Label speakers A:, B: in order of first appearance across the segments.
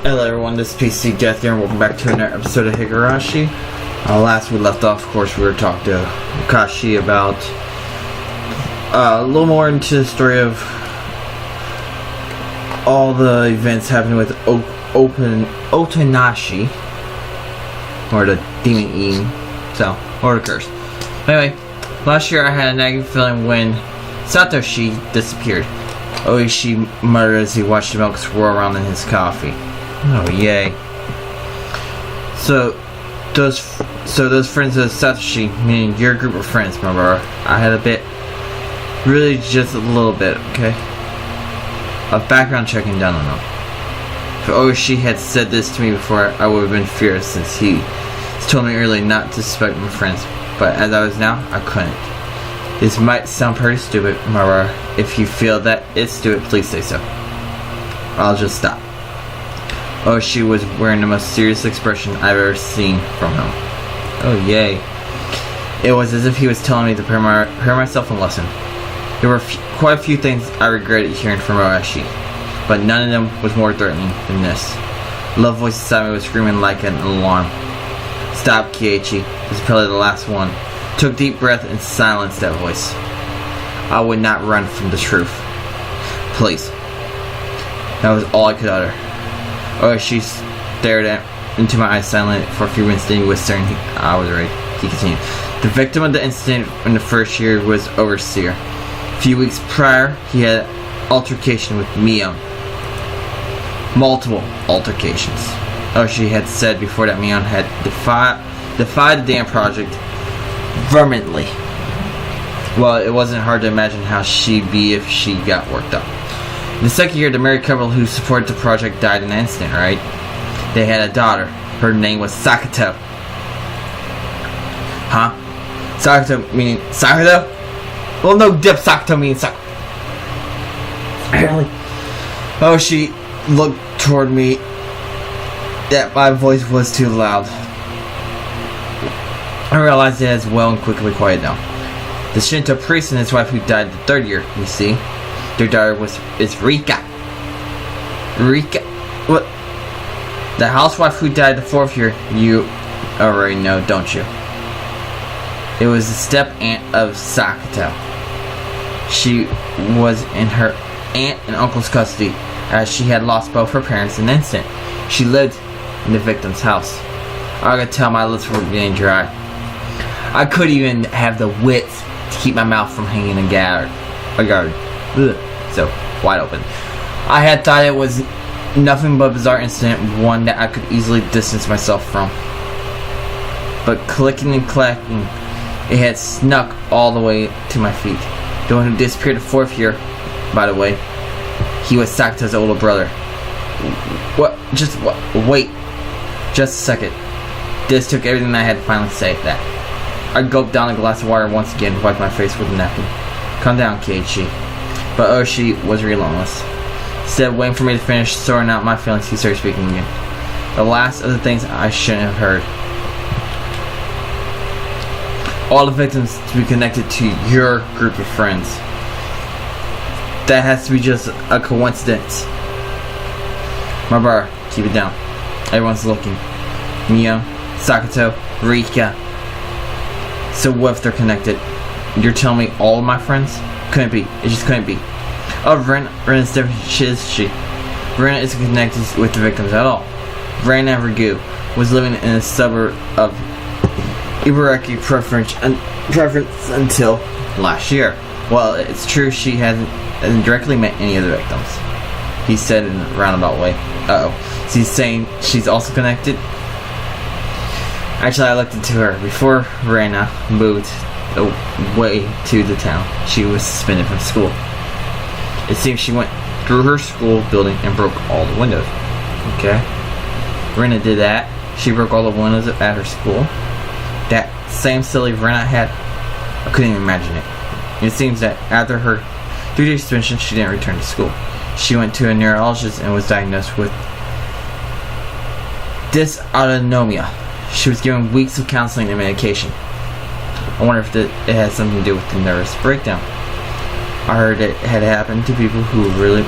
A: Hello everyone, this is PC Death here and welcome back to another episode of Higurashi. Last we left off, of course, we were talking to Higurashi about a little more into the story of all the events happening with Otonashi, or the demon eating, or the curse. Anyway, last year I had a negative feeling when Satoshi disappeared. Oishi muttered as he watched the milk swirl around in his coffee. Oh yay! So those friends of Satoshi, meaning your group of friends, remember? I had a bit, really just a little bit, okay, of background checking done on them. If Oishi had said this to me before, I would have been furious, since he told me earlier not to suspect my friends. But as I was now, I couldn't. This might sound pretty stupid, Mara. If you feel that it's stupid, please say so. I'll just stop. Oishi was wearing the most serious expression I've ever seen from him. Oh yay. It was as if he was telling me to prepare myself a lesson. There were quite a few things I regretted hearing from Oishi, but none of them was more threatening than this. The love voice inside me was screaming like an alarm. Stop, Keiichi. This is probably the last one. Took a deep breath and silenced that voice. I would not run from the truth. Please. That was all I could utter. She stared into my eyes silently for a few minutes, then he was staring. I was ready. He continued. The victim of the incident in the first year was Overseer. A few weeks prior, he had an altercation with Mion. Multiple altercations. She had said before that Mion had defied the damn project vehemently. Well, it wasn't hard to imagine how she'd be if she got worked up. In the second year, the married couple who supported the project died in an incident, right? They had a daughter. Her name was Sakato. Huh? Sakato meaning Sakato? Well, no dip, Sakato means Sakato. Apparently. She looked toward me. That my voice was too loud. I realized it as well and quickly quieted down. The Shinto priest and his wife who died the third year, you see. Their daughter is Rika. Rika? What? The housewife who died the fourth year, you already know, don't you? It was the step-aunt of Sakato. She was in her aunt and uncle's custody, as she had lost both her parents in an instant. She lived in the victim's house. I could tell my lips were getting dry. I couldn't even have the wit to keep my mouth from hanging a guard. So, wide open. I had thought it was nothing but a bizarre incident, one that I could easily distance myself from. But clicking and clacking, it had snuck all the way to my feet. The one who disappeared the fourth year, by the way, he was Sakato's older brother. Wait. Just a second. This took everything I had to finally say that. I gulped down a glass of water once again and wiped my face with a napkin. Calm down, Keiichi. But Oishi was relentless. Instead of waiting for me to finish sorting out my feelings, he started speaking again. The last of the things I shouldn't have heard. All the victims to be connected to your group of friends. That has to be just a coincidence. Mabara, keep it down. Everyone's looking. Mion, Sakato, Rika. So what if they're connected? You're telling me all of my friends? Couldn't be. It just couldn't be. Oh, Rena's different. She. Rena isn't connected with the victims at all. Rena Ragu was living in a suburb of Higurashi preference until last year. Well, it's true she hasn't directly met any of the victims. He said in a roundabout way. So he's saying she's also connected? Actually, I looked into her. Before Rena moved away to the town, she was suspended from school. It seems she went through her school building and broke all the windows. Okay. Rena did that. She broke all the windows at her school. That same silly Rena had. I couldn't even imagine it. It seems that after her 3-day suspension, she didn't return to school. She went to a neurologist and was diagnosed with dysautonomia. She was given weeks of counseling and medication. I wonder if it has something to do with the nervous breakdown. I heard it had happened to people who really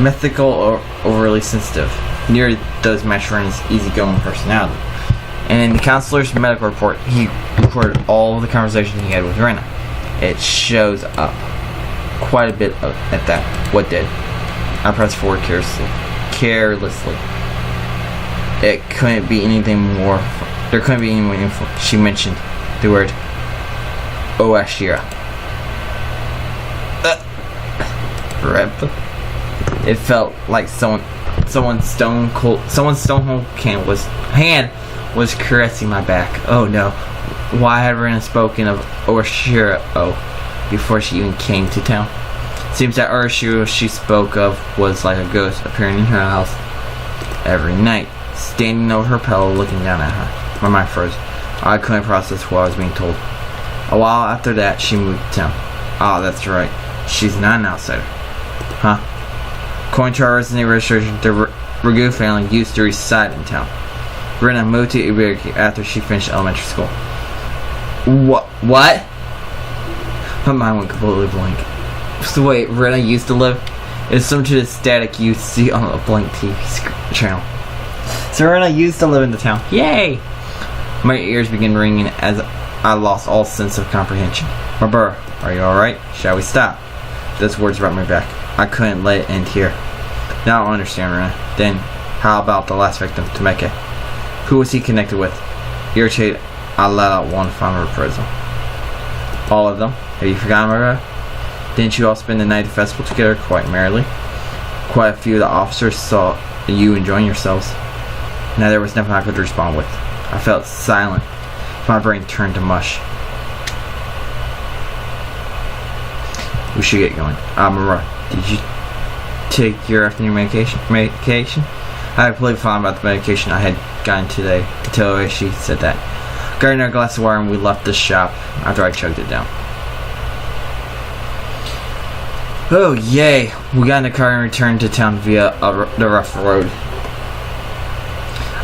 A: mythical or overly sensitive, near those match Rena's easygoing personality. And in the counselor's medical report, he recorded all of the conversations he had with Rena. It shows up quite a bit at that. What did? I pressed forward carelessly. It couldn't be anything more. There couldn't be any more info. She mentioned the word Oashira. Rep. It felt like someone's stone cold hand was caressing my back. Oh no. Why had Rena spoken of Oashira before she even came to town? Seems that Oashira she spoke of was like a ghost appearing in her house every night, standing over her pillow looking down at her. My mind froze. I couldn't process what I was being told. A while after that, she moved to town. Ah, that's right. She's not an outsider. Huh? According to our resident registration, the Ragu family used to reside in town. Rena moved to Higurashi after she finished elementary school. What? My mind went completely blank. So wait, Rena used to live? It's similar to the static you see on a blank TV channel. So Rena used to live in the town. Yay! My ears began ringing as I lost all sense of comprehension. Barbara, are you alright? Shall we stop? Those words brought me back. I couldn't let it end here. Now I understand, Rena. Then, how about the last victim, Tameke? Who was he connected with? Irritated, I let out one final reprisal. All of them? Have you forgotten, Barbara? Didn't you all spend the night at the festival together quite merrily? Quite a few of the officers saw you enjoying yourselves. Now there was nothing I could respond with. I felt silent. My brain turned to mush. We should get going. Mara, did you take your afternoon medication? I had completely forgotten about the medication I had gotten today until she said that. Got in our glass of water and we left the shop after I chugged it down. Oh yay! We got in the car and returned to town via the rough road.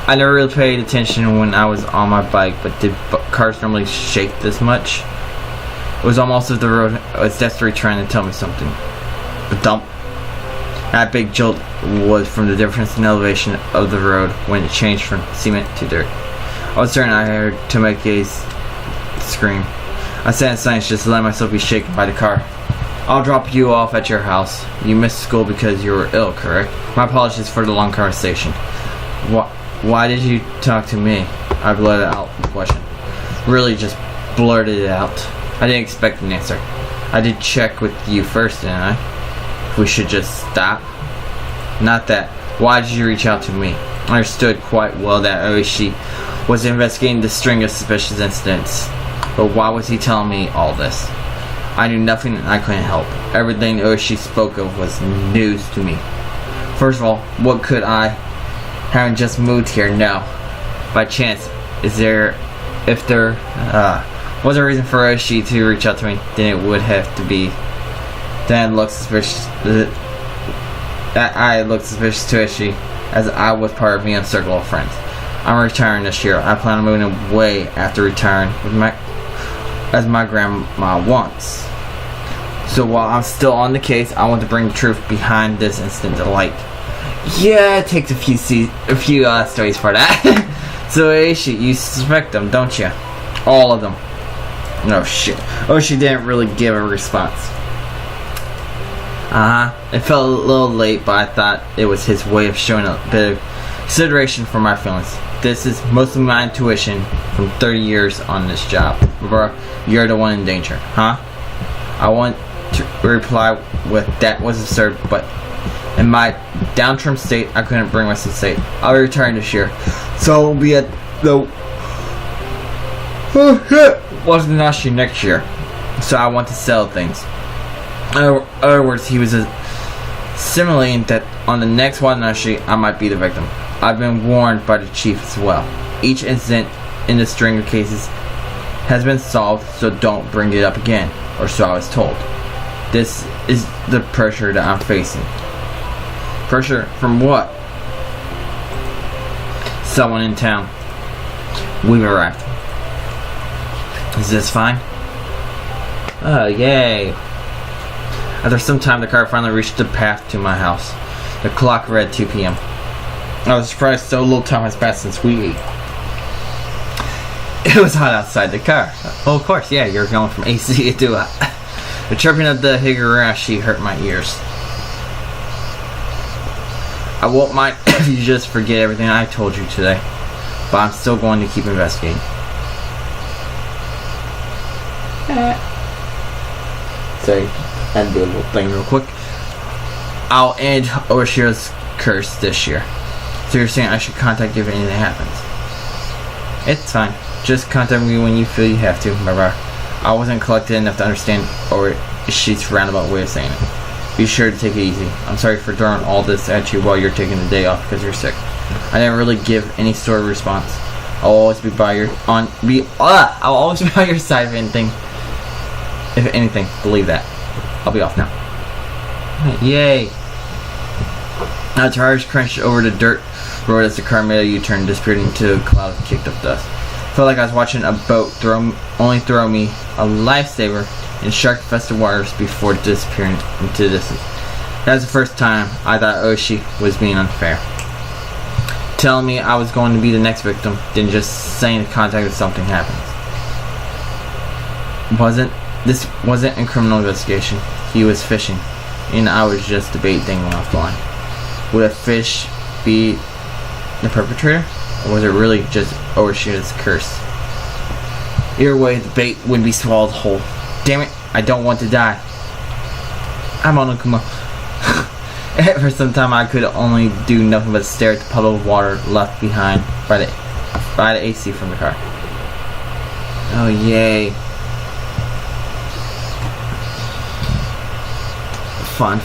A: I never really paid attention when I was on my bike, but did cars normally shake this much? It was almost as if the road was desperately trying to tell me something. But dump. That big jolt was from the difference in elevation of the road when it changed from cement to dirt. I was certain I heard Tameke's scream. I sat in silence just to let myself be shaken by the car. I'll drop you off at your house. You missed school because you were ill, correct? My apologies for the long conversation. Why did you talk to me? I blurted out the question. Really just blurted it out. I didn't expect an answer. I did check with you first, didn't I? If we should just stop? Not that. Why did you reach out to me? I understood quite well that Oishi was investigating the string of suspicious incidents. But why was he telling me all this? I knew nothing and I couldn't help. Everything Oishi spoke of was news to me. First of all, what could I, having just moved here, know? By chance, if there was a reason for Oishi to reach out to me, then it would have to be that I looked suspicious to Oishi, as I was part of Mion's circle of friends. I'm retiring this year. I plan on moving away after retiring as my grandma wants. So while I'm still on the case, I want to bring the truth behind this incident to light. Yeah, it takes a few stories for that. So Oishi, you suspect them, don't you? All of them. No shit. Oishi didn't really give a response. It felt a little late, but I thought it was his way of showing a bit of consideration for my feelings. This is mostly my intuition from 30 years on this job. Bro, you're the one in danger, huh? I want to reply with that was absurd, but in my downtrodden state, I couldn't bring myself to say, I'll be retiring this year. So I'll be at the Higurashi next year. So I want to sell things. In other words, he was simulating that on the next Higurashi, I might be the victim. I've been warned by the chief as well. Each incident in the string of cases has been solved, so don't bring it up again, or so I was told. This is the pressure that I'm facing. Pressure from what? Someone in town. We've arrived. Is this fine? Oh, yay. After some time, the car finally reached the path to my house. The clock read 2 p.m. I was surprised so little time has passed since we ate. It was hot outside the car. Oh, of course, yeah, you're going from AC to the chirping of the Higurashi hurt my ears. I won't mind if you just forget everything I told you today, but I'm still going to keep investigating. Sorry, I had to do a little thing real quick. I'll end Oshira's curse this year. So you're saying I should contact you if anything happens? It's fine. Just contact me when you feel you have to, remember. I wasn't collected enough to understand Orish's roundabout way of saying it. Be sure to take it easy. I'm sorry for throwing all this at you while you're taking the day off because you're sick. I didn't really give any sort of response. I'll always be by your I'll always be by your side if anything, believe that. I'll be off now. Yay. Now tires crunched over the dirt road as the car made a U-turn, disappeared into a cloud of kicked up dust. Felt like I was watching a boat throw me a lifesaver in shark-infested waters before disappearing into the distance. That was the first time I thought Oshi was being unfair. Telling me I was going to be the next victim, then just saying to contact if something happens. This wasn't a criminal investigation. He was fishing, and I was just the bait dangling off the line. Would a fish be the perpetrator, or was it really just Orishi's curse? Either way, the bait would be swallowed whole. Damn it, I don't want to die. I'm on Okuma. For some time I could only do nothing but stare at the puddle of water left behind by the AC from the car. Oh yay. Fun.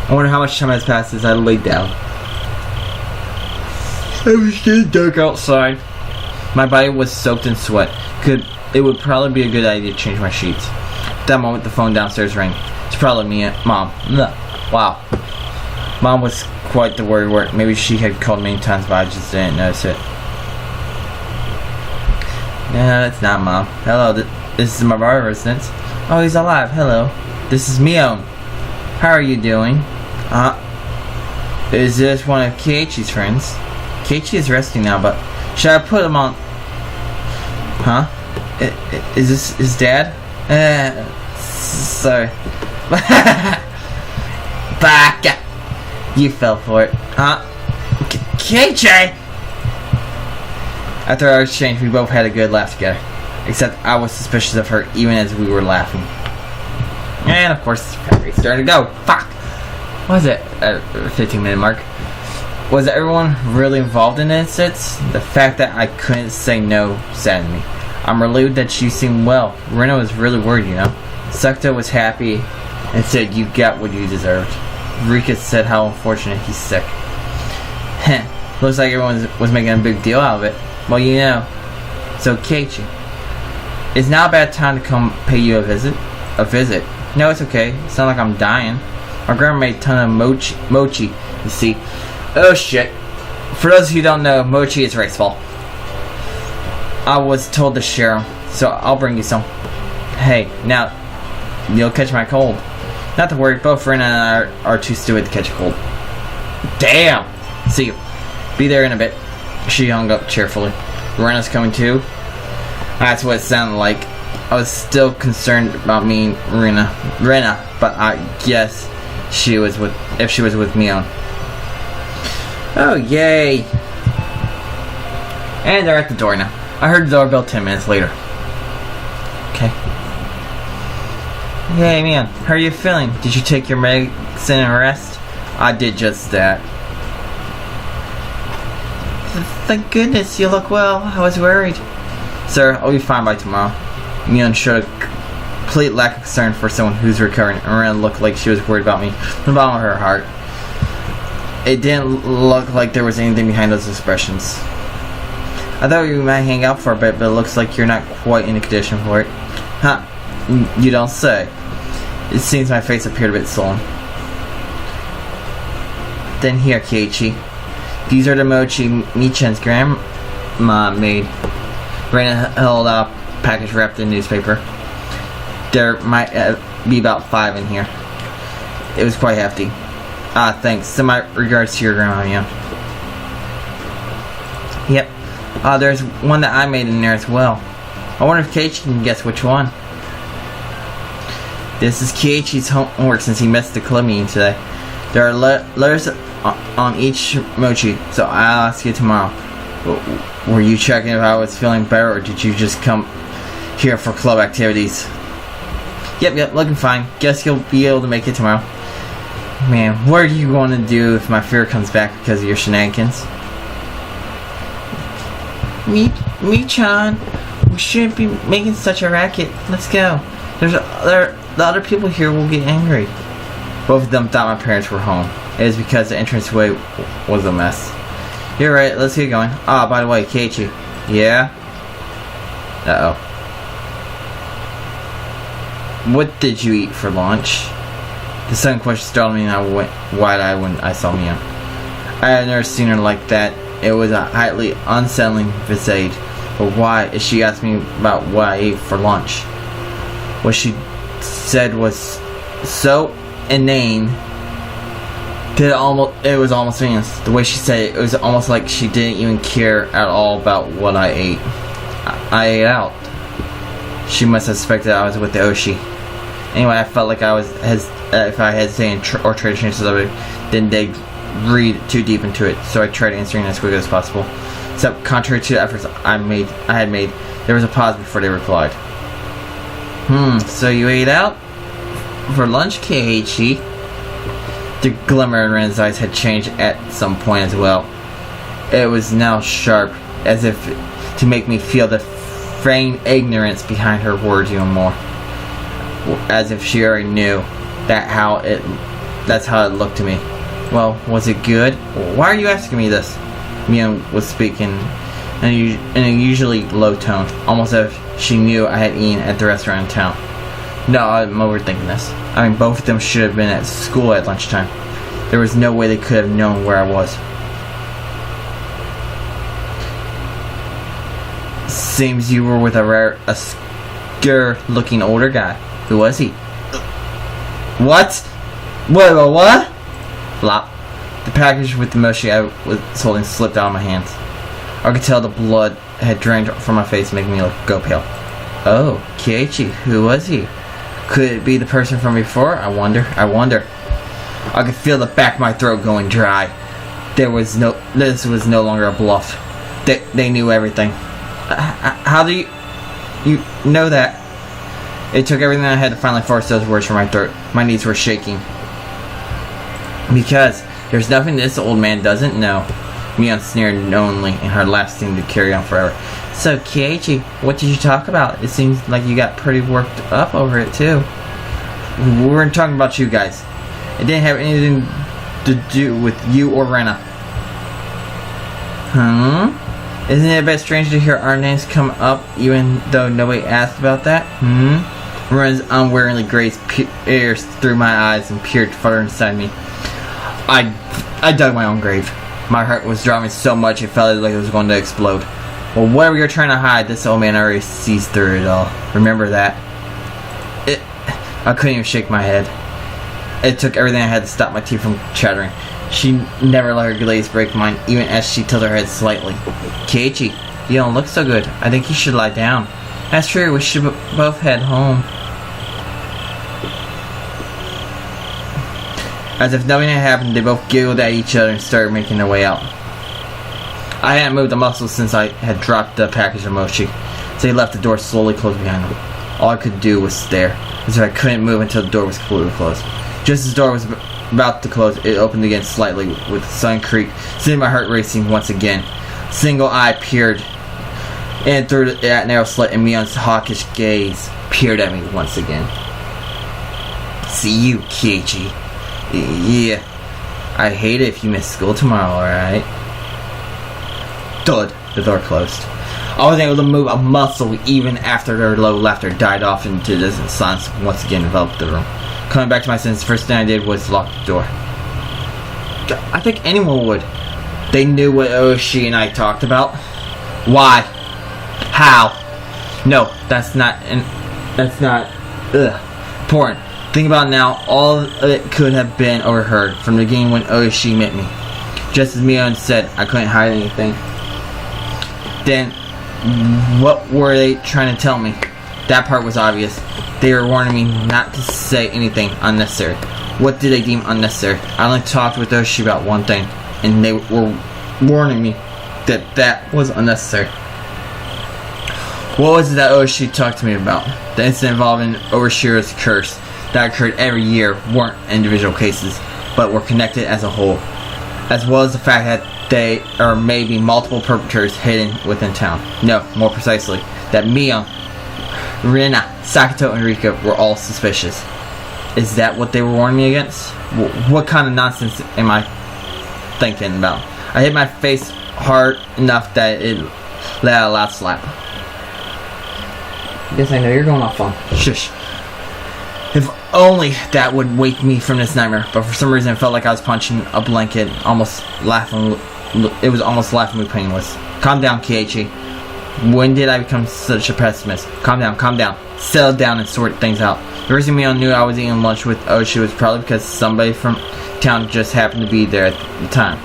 A: I wonder how much time has passed since I laid down. It was getting dark outside. My body was soaked in sweat. It would probably be a good idea to change my sheets. At that moment, the phone downstairs rang. It's probably me, Mom. Wow. Mom was quite the worrywart. Maybe she had called many times, but I just didn't notice it. No, it's not Mom. Hello, this is my brother's residence. Oh, he's alive. Hello. This is Mion. How are you doing? Is this one of Keiichi's friends? Keiichi is resting now, but should I put him on? Is this his dad? Sorry. Baka! You fell for it. Keiichi! After our exchange, we both had a good laugh together. Except I was suspicious of her even as we were laughing. And of course, it's starting to go. Fuck! What is it? 15-minute mark. Was everyone really involved in the incidents? The fact that I couldn't say no saddened me. I'm relieved that you seem well. Rena was really worried, you know. Sekta was happy and said you got what you deserved. Rika said how unfortunate he's sick. Looks like everyone was making a big deal out of it. Well, you know. So, Keiichi, it's now a bad time to come pay you a visit. No, it's okay. It's not like I'm dying. My grandma made a ton of mochi, you see. Oh shit. For those who don't know, mochi is rice ball. I was told to share them, so I'll bring you some. Hey, now, you'll catch my cold. Not to worry, both Rena and I are too stupid to catch a cold. Damn! See you. Be there in a bit. She hung up cheerfully. Rena's coming too? That's what it sounded like. I was still concerned about me and Rena, but I guess if she was with Mion. Oh yay! And they're at the door now. I heard the doorbell 10 minutes later. Okay. Hey Mion, how are you feeling? Did you take your medicine and rest? I did just that. Thank goodness you look well. I was worried. Sir, I'll be fine by tomorrow. Mion showed a complete lack of concern for someone who's recovering, and Rena looked like she was worried about me from the bottom of her heart. It didn't look like there was anything behind those expressions. I thought we might hang out for a bit, but it looks like you're not quite in a condition for it. Huh? You don't say. It seems my face appeared a bit sullen. Then here, Keiichi. These are the mochi Michan's grandma made. Rena held out a package wrapped in newspaper. There might be about 5 in here. It was quite hefty. Thanks. Send my regards to your grandma, Mion. Yep. There's one that I made in there as well. I wonder if Keiichi can guess which one. This is Keiichi's homework since he missed the club meeting today. There are letters on each mochi, so I'll ask you tomorrow. Were you checking if I was feeling better, or did you just come here for club activities? Yep, looking fine. Guess you'll be able to make it tomorrow. Man, what are you going to do if my fear comes back because of your shenanigans? Michan, we shouldn't be making such a racket. Let's go. The other people here will get angry. Both of them thought my parents were home. It is because the entranceway was a mess. You're right, let's get going. By the way, Keiichi. Yeah? Uh-oh. What did you eat for lunch? The sudden question startled me and I went wide-eyed when I saw Mion. I had never seen her like that. It was a highly unsettling visage. But why is she asking me about what I ate for lunch? What she said was so inane that it was almost meaningless. The way she said it was almost like she didn't even care at all about what I ate. I ate out. She must have suspected I was with the Oshi. Anyway, I felt like I was if I hesitated or tried to change the subject, then they'd read too deep into it. So I tried answering as quickly as possible. Except, contrary to the efforts I had made, there was a pause before they replied. So you ate out for lunch, Keiichi? The glimmer in Ren's eyes had changed at some point as well. It was now sharp, as if to make me feel the feigned ignorance behind her words even more. As if she already knew that's how it looked to me. Well, was it good? Why are you asking me this? Mion was speaking in a usually low tone, almost as if she knew I had eaten at the restaurant in town. No, I'm overthinking this. I mean, both of them should have been at school at lunchtime. There was no way they could have known where I was. Seems you were with a scare-looking older guy. Who was he? What? What? Flop. The package with the mochi I was holding slipped out of my hands. I could tell the blood had drained from my face, making me go pale. Oh, Keiichi, who was he? Could it be the person from before? I wonder. I could feel the back of my throat going dry. This was no longer a bluff. They knew everything. How do you know that? It took everything I had to finally force those words from my throat. My knees were shaking. Because there's nothing this old man doesn't know. Mion sneered knowingly, and her laugh seemed to carry on forever. So, Keiichi, what did you talk about? It seems like you got pretty worked up over it, too. We weren't talking about you guys. It didn't have anything to do with you or Rena. Isn't it a bit strange to hear our names come up even though nobody asked about that? Rena's unwearingly grazed pierced through my eyes and peered further inside me. I dug my own grave. My heart was dropping so much it felt like it was going to explode. Well, whatever you're trying to hide, this old man already sees through it all. Remember that. I couldn't even shake my head. It took everything I had to stop my teeth from chattering. She never let her glaze break mine, even as she tilted her head slightly. Keiichi, you don't look so good. I think you should lie down. That's true, we should both head home. As if nothing had happened, they both giggled at each other and started making their way out. I hadn't moved a muscle since I had dropped the package of mochi, so they left the door slowly closed behind them. All I could do was stare, as if I couldn't move until the door was completely closed. Just as the door was about to close, it opened again slightly, with a sudden creak, sending my heart racing once again. Single eye peered in through that narrow slit, and Mion's hawkish gaze peered at me once again. See you, Keiichi. Yeah, I'd hate it if you missed school tomorrow, alright? Thud. The door closed. I wasn't able to move a muscle even after their low laughter died off into distant silence once again enveloped the room. Coming back to my senses, the first thing I did was lock the door. I think anyone would. They knew what Oishi and I talked about. Why? How? No, that's not important. Think about it now. All of it could have been overheard from the beginning when Oishi met me. Just as Mion said, I couldn't hide anything. Then, what were they trying to tell me? That part was obvious. They were warning me not to say anything unnecessary. What did they deem unnecessary? I only talked with Oishi about one thing, and they were warning me that was unnecessary. What was it that Oishi talked to me about? The incident involving Overshiro's curse that occurred every year weren't individual cases, but were connected as a whole, as well as the fact that they are maybe multiple perpetrators hidden within town. No, more precisely, that Mion, Rena, Sakato, and Rika were all suspicious. Is that what they were warning me against? What kind of nonsense am I thinking about? I hit my face hard enough that it let out a loud slap. Yes, I know you're going off on. Shush. If only that would wake me from this nightmare, but for some reason it felt like I was punching a blanket, almost laughing. It was almost laughingly painless. Calm down, Keiichi. When did I become such a pessimist? Calm down. Settle down and sort things out. The reason Mion knew I was eating lunch with Oishi was probably because somebody from town just happened to be there at the time.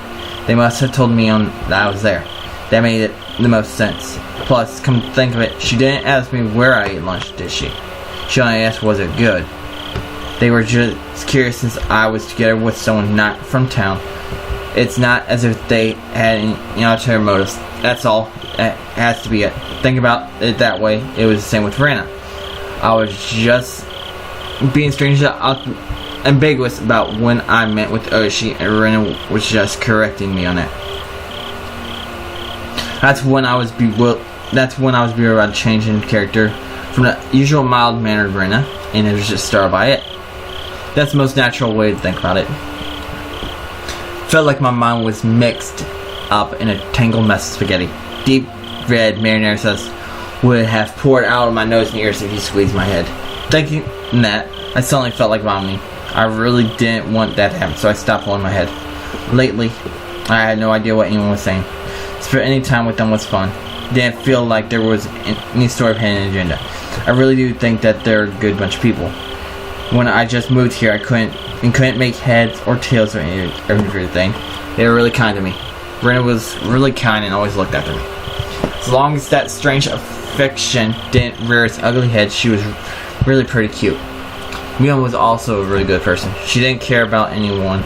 A: They must have told Mion that I was there. That made it the most sense. Plus, come to think of it, she didn't ask me where I ate lunch, did she? She only asked, was it good? They were just curious since I was together with someone not from town. It's not as if they had any ulterior motives. That's all. That has to be it. Think about it that way. It was the same with Rena. I was just being strangely ambiguous about when I met with Oishi, and Rena was just correcting me on it. That's when I was bewildered about a change in character from the usual mild-mannered Rena, and it was just startled by it. That's the most natural way to think about it. Felt like my mind was mixed up in a tangled mess of spaghetti. Deep red marinara sauce would have poured out of my nose and ears if you squeezed my head. Thinking that, I suddenly felt like vomiting. I really didn't want that to happen, so I stopped holding my head. Lately, I had no idea what anyone was saying. Spent any time with them was fun. Didn't feel like there was any sort of hidden agenda. I really do think that they're a good bunch of people. When I just moved here, I couldn't make heads or tails or everything. They were really kind to me. Rena was really kind and always looked after me. As long as that strange affection didn't rear its ugly head, she was really pretty cute. Mion was also a really good person. She didn't care about anyone's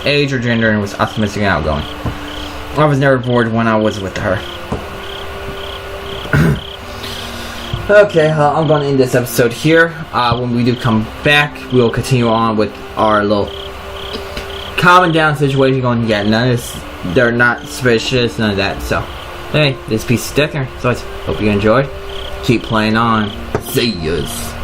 A: age or gender and was optimistic and outgoing. I was never bored when I was with her. Okay, I'm going to end this episode here. When we do come back, we will continue on with our little calming down situation going, yeah, none of this, they're not suspicious, none of that. So, anyway, this piece is Dickner. So, I hope you enjoyed. Keep playing on. See yous.